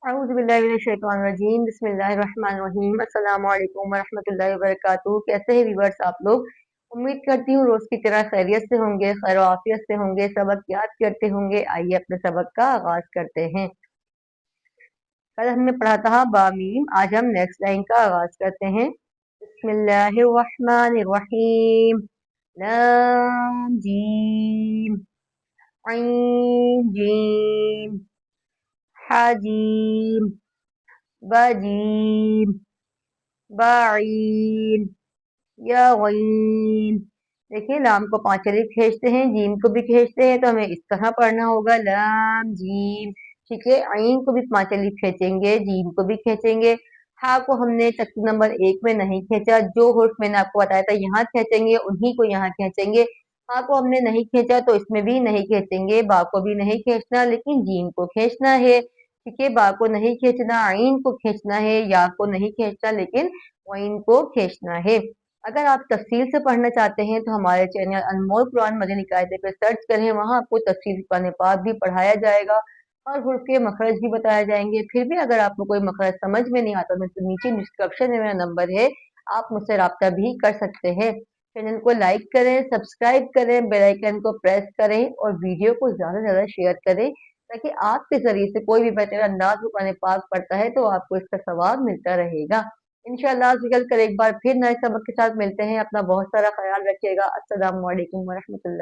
अऊज़ु बिल्लाहि मिनश शैतानिर रजीम बिस्मिल्लाहिर रहमानिर रहीम अस्सलामु अलैकुम वरहमतुल्लाहि वबरकातुहू। कैसे हैं व्यूअर्स आप लोग? उम्मीद करती हूँ रोज की तरह खैरियत से होंगे, खैर आफियत से होंगे, सबक याद करते होंगे। आइए अपने सबक का आगाज करते हैं। कल हमने पढ़ा था बामीम, आज हम नेक्स्ट लाइन का आगाज करते हैं। बिस्मिल्लाहिर रहमानिर रहीम। लाम जीम ऐन जीम हाजीम बाजीम बाईन या गईन। देखिए लाम को 5 अलीफ खींचते हैं, जीम को भी खींचते हैं, तो हमें इस तरह पढ़ना होगा लाम जीम। ठीक है, आइन को भी 5 अलीफ खींचेंगे, जीम को भी खींचेंगे। हा को हमने तख्ती नंबर 1 में नहीं खींचा, जो हुर्फ मैंने आपको बताया था यहाँ खींचेंगे, उन्हीं को यहाँ खींचेंगे। हा को हमने नहीं खींचा तो इसमें भी नहीं खींचेंगे, बा को भी नहीं खींचना, लेकिन जीम को खींचना है। ठीक है, बा को नहीं खींचना, आइन को खींचना है, या को नहीं खींचना, लेकिन वाइन को खींचना है। अगर आप तफसील से पढ़ना चाहते हैं तो हमारे चैनल अनमोल कुरान मदनी कायदे पे सर्च करें, वहां आपको तफसील कुरान पाक भी पढ़ाया जाएगा और हुर्फ के मखरज भी बताए जाएंगे। फिर भी अगर आपको कोई मखरज समझ में नहीं आता तो नीचे डिस्क्रिप्शन में मेरा नंबर है, आप मुझसे रब्ता भी कर सकते हैं। चैनल को लाइक करें, सब्सक्राइब करें, बेल आइकन को प्रेस करें और वीडियो को ज्यादा से ज्यादा शेयर करें, ताकि आपके जरिए से कोई भी बेहतर अंदाज में कुरान पाक पढ़ता है तो आपको इसका सवाब मिलता रहेगा। इंशाअल्लाह कल एक बार फिर नए सबक के साथ मिलते हैं। अपना बहुत सारा ख्याल रखिएगा। अस्सलामु अलैकुम वरहमतुल्लाह।